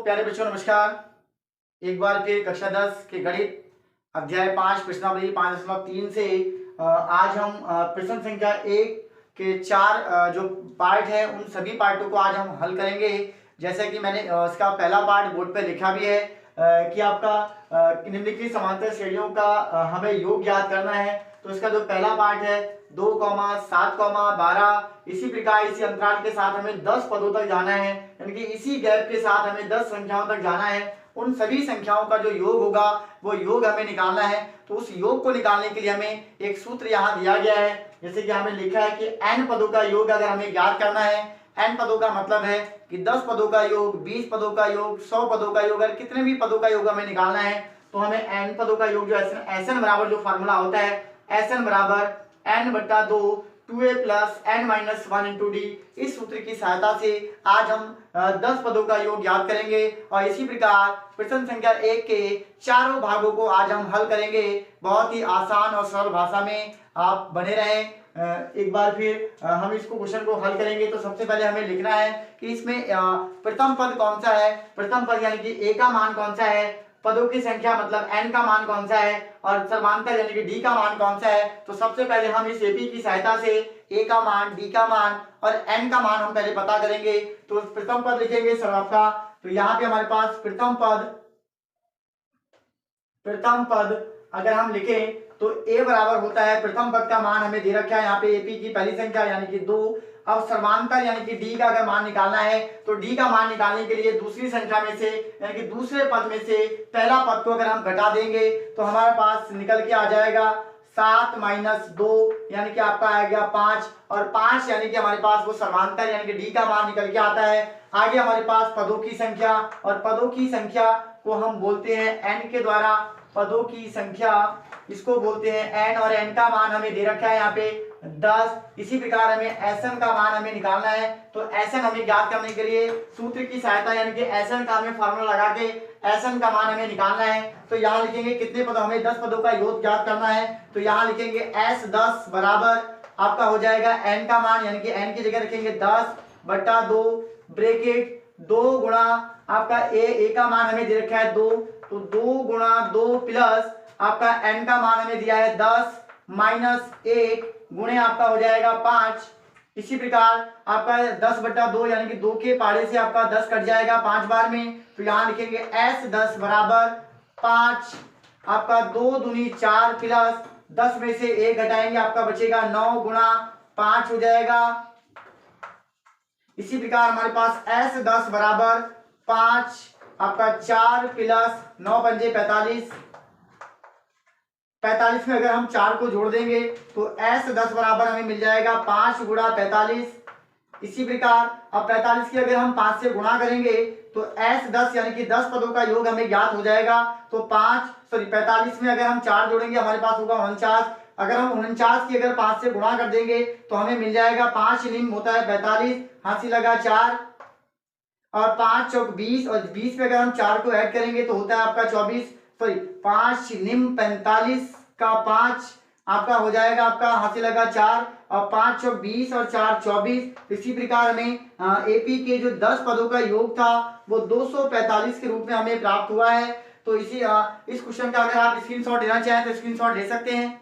प्यारे बच्चों नमस्कार। एक बार फिर कक्षा 10 के गणित अध्याय 5 प्रश्नावली 5.3 से आज हम प्रश्न संख्या 1 के 4 जो पार्ट है उन सभी पार्टों को आज हम हल करेंगे। जैसे कि मैंने इसका पहला पार्ट बोर्ड पे लिखा भी है कि आपका निम्नलिखित समांतर श्रेणियों का हमें योग ज्ञात करना है। तो इसका जो पहला पार्ट है 2, 7, 12, इसी प्रकार इसी अंतराल के साथ हमें 10 पदों तक जाना है, यानी कि इसी गैप के साथ हमें 10 संख्याओं तक जाना है। उन सभी संख्याओं का जो योग होगा वो योग हमें निकालना है। तो उस योग को निकालने के लिए हमें एक सूत्र यहाँ दिया गया है, जैसे कि हमें लिखा है कि n पदों का योग अगर हमें ज्ञात करना है, n पदों का मतलब है कि 10 पदों का योग, 20 पदों का योग, 100 पदों का योग, अगर कितने भी पदों का योग हमें निकालना है तो हमें n पदों का योग जो Sn बराबर जो फार्मूला होता है Sn बराबर n/2 2a + n-1 into D, इस सूत्र की सहायता से आज हम 10 पदों का योग ज्ञात करेंगे। और इसी प्रकार प्रश्न संख्या 1 के चारों भागों को आज हम हल करेंगे। बहुत ही आसान और सरल भाषा में आप बने रहें। एक बार फिर हम इसको क्वेश्चन को हल करेंगे। तो सबसे पहले हमें लिखना है कि इसमें प्रथम पद कौन सा है, प्रथम पद यानी कि a का मान कौन सा है, पदों की संख्या मतलब n का मान कौन सा है, और समांतर यानी कि d का मान कौन सा है। तो सबसे पहले हम इस एपी की सहायता से a का मान, d का मान और n का मान हम पहले पता करेंगे। तो प्रथम पद लिखेंगे सर आपका, तो यहाँ पे हमारे पास प्रथम पद अगर हम लिखें तो a बराबर होता है, प्रथम पद का मान हमें दे रखा है यहाँ पे एपी की पहली संख्या यानी कि 2। अब सर्वांतर यानी कि d का अगर मान निकालना है तो d का मान निकालने के लिए दूसरी संख्या में से यानी कि दूसरे पद में से पहला पद को अगर हम घटा देंगे तो हमारे पास निकल के आ जाएगा 7 - 2 यानी कि आपका आएगा 5, और 5 यानी कि हमारे पास वो सर्वांतर यानी कि d का मान निकल के आता है। आगे हमारे पास पदों की संख्या, और पदों की संख्या को हम बोलते हैं n के द्वारा, पदों की संख्या इसको बोलते हैं n, और n का मान हमें दे रखा है यहाँ पे 10। इसी प्रकार हमें Sn का मान हमें निकालना है। तो Sn हमें ज्ञात करने के लिए सूत्र की सहायता यानी कि Sn का हमें फार्मूला लगा के Sn का मान हमें निकालना है। तो यहाँ लिखेंगे कितने पद, हमें 10 पदों का योग ज्ञात करना है। तो यहाँ लिखेंगे S10 बराबर आपका हो जाएगा n का मान, यानी कि n की जगह रखेंगे 10/2 ब्रैकेट 2 गुणा आपका a का मान हमें दे रखा है 2, तो 2 × 2 प्लस आपका n का मान हमें दिया है 10 - 1 गुणे आपका हो जाएगा 5। इसी प्रकार आपका 10/2 यानी कि 2 के पाड़े से आपका 10 कट जाएगा 5 बार में। तो यहाँ लिखेंगे S10 बराबर 5, आपका 2 दूनी 4 प्लस 10 में से 1 घटाएंगे आपका बचेगा 9 × 5 हो जाएगा। इसी प्रकार हमारे पास S10 बराबर 5, आपका 4 प्लस 9 × 5 = 45, 45 में अगर हम 4 को जोड़ देंगे तो S10 बराबर हमें मिल जाएगा 5 × 45। इसी प्रकार अब 45 की अगर हम 5 से गुणा करेंगे तो S10 यानी कि 10 पदों का योग हमें ज्ञात हो जाएगा। तो 45 में अगर हम 4 जोड़ेंगे हमारे पास होगा 49। अगर हम 49 की अगर 5 से गुणा कर देंगे तो हमें मिल जाएगा 5 निम्न होता है 45, हाथी लगा 4 और 5 चौक 20, और 20 में अगर हम 4 को ऐड करेंगे तो होता है आपका 24, 5 निम्न 45 का 5 आपका हो जाएगा आपका हासिल लगा 4, और 5 चौक 20 और 4 24। इसी प्रकार हमें एपी के जो 10 पदों का योग था वो 245 के रूप में हमें प्राप्त हुआ है। तो इस क्वेश्चन का अगर आप स्क्रीनशॉट लेना चाहें तो स्क्रीनशॉट ले सकते हैं।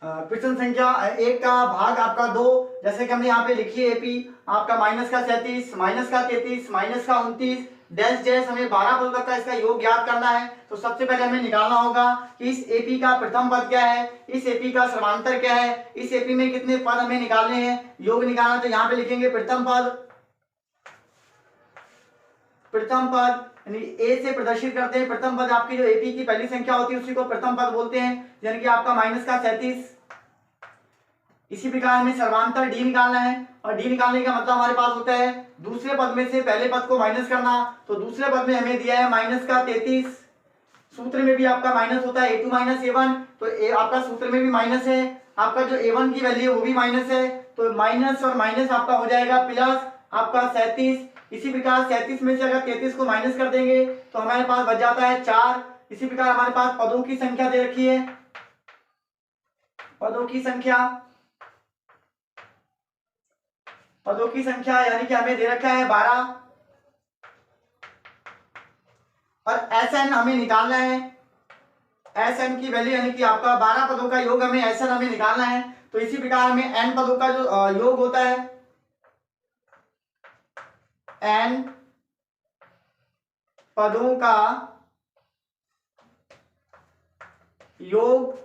प्रश्न संख्या 1 का भाग आपका 2, जैसे कि हमने यहाँ पे लिखी है एपी आपका -37, -33, -29 डैश डैश, हमें 12 पदों तक का इसका योग ज्ञात करना है। तो सबसे पहले हमें निकालना होगा कि इस एपी का प्रथम पद क्या है, इस एपी का सर्वांतर क्या है, इस एपी में कितने पद हमें निकालने हैं, योग निकालना। तो यहाँ पे लिखेंगे प्रथम पद यानी ए से प्रदर्शित करते हैं। प्रथम पद आपकी जो एपी की पहली संख्या होती है उसी को प्रथम पद बोलते हैं, यानी कि आपका -37। इसी प्रकार हमें सर्वांतर डी निकालना है, और डी निकालने का मतलब हमारे पास होता है दूसरे पद में से पहले पद को माइनस करना। तो दूसरे पद में हमें दिया है -33, सूत्र में भी आपका माइनस होता है a2 - a1, तो आपका सूत्र में भी माइनस है, आपका जो a1 की वैल्यू है वो भी माइनस है, तो माइनस और माइनस आपका हो जाएगा प्लस आपका 37। इसी प्रकार 37 में से अगर 33 को माइनस कर देंगे तो हमारे पास बच जाता है 4। इसी प्रकार हमारे पास पदों की संख्या दे रखी है, पदों की संख्या यानी कि हमें दे रखा है 12। और एस एन हमें निकालना है, एस एन की वैल्यू यानी कि आपका 12 पदों का योग हमें एस एन हमें निकालना है। तो इसी प्रकार हमें एन पदों का जो योग होता है, एन पदों का योग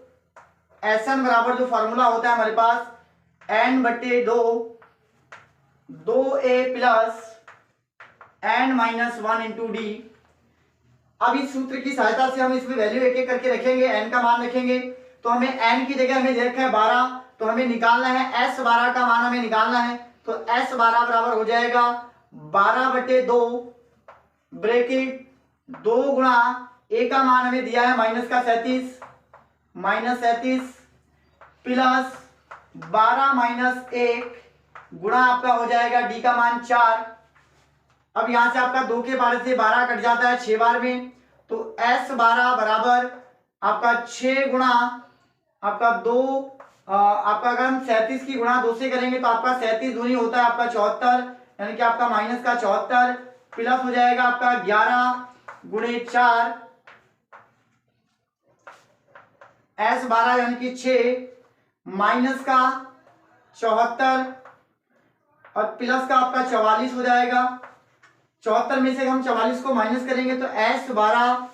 एस एन बराबर जो फॉर्मूला होता है हमारे पास एन बटे दो a plus N minus one into d. अब इस सूत्र की सहायता से हम इसमें वैल्यू एक एक करके रखेंगे, एन का मान रखेंगे। तो हमें एन की जगह हमें दे रखा है 12, तो हमें निकालना है एस 12 का मान हमें निकालना है। तो एस 12 बराबर हो जाएगा 12 बटे 2 ब्रैकेट 2 गुणा ए का मान हमें दिया है माइनस का 37 प्लस 12 माइनस 1 गुणा आपका हो जाएगा डी का मान 4। अब यहां से आपका 2 के 12 से 12 कट जाता है 6 बार में, तो S 12 बराबर आपका 6 गुणा आपका 2 आपका अगर हम 37 की गुणा 2 से करेंगे तो आपका 37 दूनी होता है आपका 74, यानी कि आपका माइनस का 74 प्लस हो जाएगा आपका 11 गुणे 4 S 12 यानी कि 6 माइनस का 74 और प्लस का आपका 44 हो जाएगा। 74 में से हम 44 को माइनस करेंगे तो S 12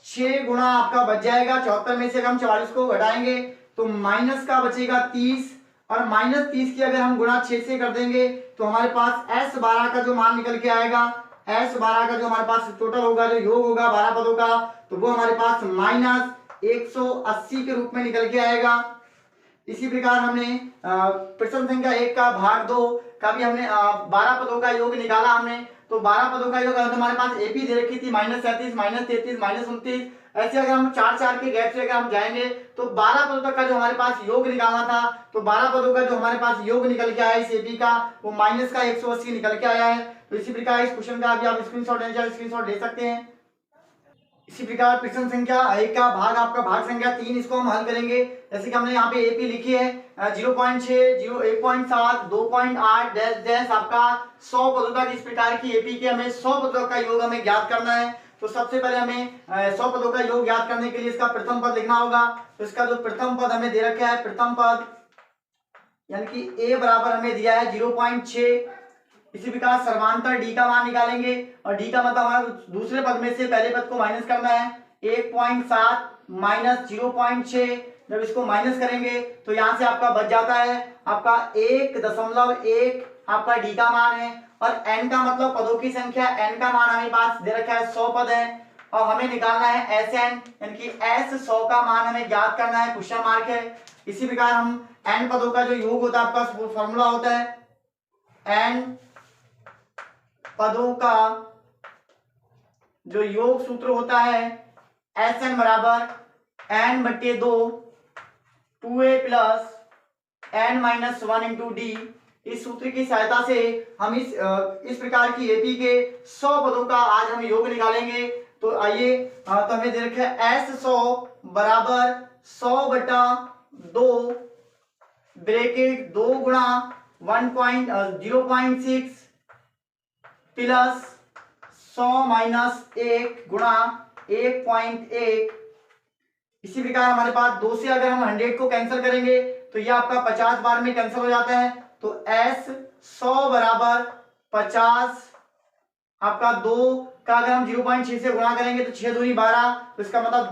6 गुणा आपका बच जाएगा। 74 में से हम 44 को घटाएंगे तो माइनस का बचेगा 30 और माइनस 30 की अगर हम गुणा 6 से कर देंगे तो हमारे पास S 12 का जो मान निकल के आएगा, S 12 का जो हमारे पास टोटल होगा, जो योग होगा 12 पदों का, तो वो हमारे पास माइनस 180 के रूप में निकल के आएगा। इसी प्रकार हमने प्रश्न संख्या 1 का भाग 2 का भी हमने 12 पदों का योग निकाला हमने। तो 12 पदों का योग तो हमारे पास एपी दे रखी थी -37 -33 -29, ऐसे अगर हम 4 के गैप से अगर हम जाएंगे तो 12 पदों तक का जो हमारे पास योग निकालना था, तो 12 पदों का जो हमारे पास योग निकल के आया इस एपी का, वो माइनस का 180 निकल के आया है। तो इसी प्रकार इस क्वेश्चन का अभी आप स्क्रीनशॉट ले सकते हैं। इसी प्रकार प्रश्न संख्या 1 का भाग आपका भाग संख्या 3, इसको हम हल करेंगे। जैसे कि हमने यहाँ पे एपी लिखी है 0.6 1.7 2.8 डैश डैश आपका 100 पदों तक इस प्रकार की एपी के हमें 100 पदों का योग हमें ज्ञात करना है। तो सबसे पहले हमें 100 पदों का योग ज्ञात करने के लिए इसका प्रथम पद लिखना होगा। तो इसका जो प्रथम पद हमें दे रखा है, प्रथम पद यानी कि ए बराबर हमें दिया है 0.6। इसी प्रकार सर्वांतर डी का मान निकालेंगे और डी का मतलब हमारा दूसरे पद में से पहले पद को माइनस करना है। 1.7 माइनस 0.6, जब इसको माइनस करेंगे तो यहां से आपका बच जाता है आपका 1.1 आपका डी का मान है। और एन का मतलब पदों की संख्या, एन का मान हमें पास दे रखा है 100 पद है और हमें निकालना है एस एन, यानी कि एस 100 का मान हमें ज्ञात करना है, क्वेश्चन मार्क है। इसी प्रकार हम एन पदों का जो योग होता है आपका फॉर्मूला होता है एन पदों का जो योग सूत्र होता है एस एन बराबर एन बटे 2 2a plus N minus 1 into D. इस सूत्र की सहायता से हम इस प्रकार की एपी के 100 पदों का आज हम योग निकालेंगे। तो आइए, तो हमें दे रखा है एस 100 बराबर 100 बटा 2 ब्रैकेट 2 गुणा 0.6 प्लस 100 माइनस 1 गुणा 1.1। इसी प्रकार हमारे पास 2 से अगर हम 100 को कैंसिल करेंगे तो ये आपका 50 बार में कैंसिल हो जाता है। तो S 100 बराबर 50 आपका 2 का अगर हम 0.6 से गुणा करेंगे तो 6 दूनी 12, तो इसका मतलब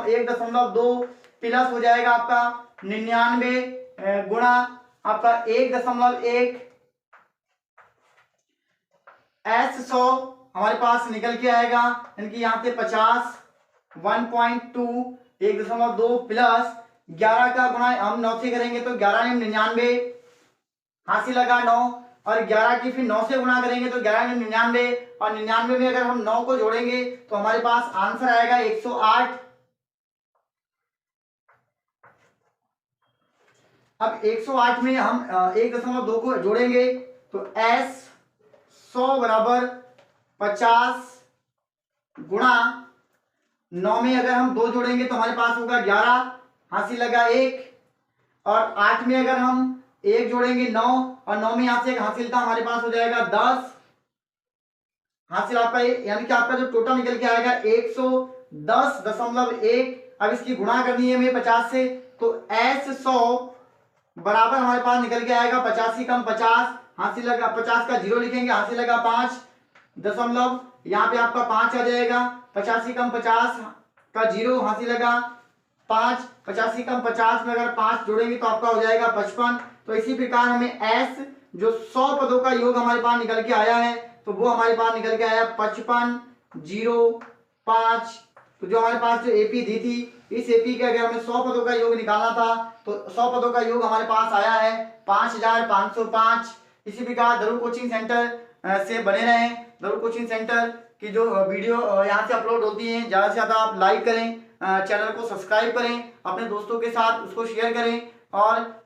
1.2 प्लस हो जाएगा आपका 99 गुणा आपका 1.1। S 100 हमारे पास निकल के आएगा, यानी कि यहाँ से 50 1.2 1.2 प्लस 11 का गुणा हम 9 से करेंगे तो 11 में 99 हासिल लगा 9 और 11 की फिर 9 से गुणा करेंगे तो 11 में 99 और 99 में अगर हम 9 को जोड़ेंगे तो हमारे पास आंसर आएगा 108। अब 108 में हम 1.2 को जोड़ेंगे तो S 100 बराबर 50 गुणा 9 में अगर हम 2 जोड़ेंगे तो हमारे पास होगा 11 हासिल लगा 1 और 8 में अगर हम 1 जोड़ेंगे 9 और 9 में यहां से एक हासिल था, हमारे पास हो जाएगा 10 हासिल आपका ये, यानी कि आपका जो टोटल निकल के आएगा 110.1। अब इसकी गुणा करनी है हमें 50 से, तो S100 बराबर हमारे पास निकल के आएगा 85 कम 50, हासिल लगा 50 का जीरो लिखेंगे, हासिल लगा 5 दशमलव, यहाँ पे आपका 5 आ जाएगा, 85 कम 50 का जीरो, हासिल लगा 5, 85 कम 50 में अगर 5 जोड़ेंगे तो आपका हो जाएगा 55। तो इसी प्रकार हमें S जो 100 पदों का योग हमारे पास निकल के आया है, तो वो हमारे पास निकल के आया 5505। तो जो हमारे पास जो एपी दी थी, इस एपी के अगर हमें 100 पदों का योग निकालना था, तो 100 पदों का योग हमारे पास आया है 5505। इसी प्रकार धरुव कोचिंग सेंटर से बने रहें। धरुव कोचिंग सेंटर की जो वीडियो यहाँ से अपलोड होती है, ज़्यादा से ज़्यादा आप लाइक करें, चैनल को सब्सक्राइब करें, अपने दोस्तों के साथ उसको शेयर करें और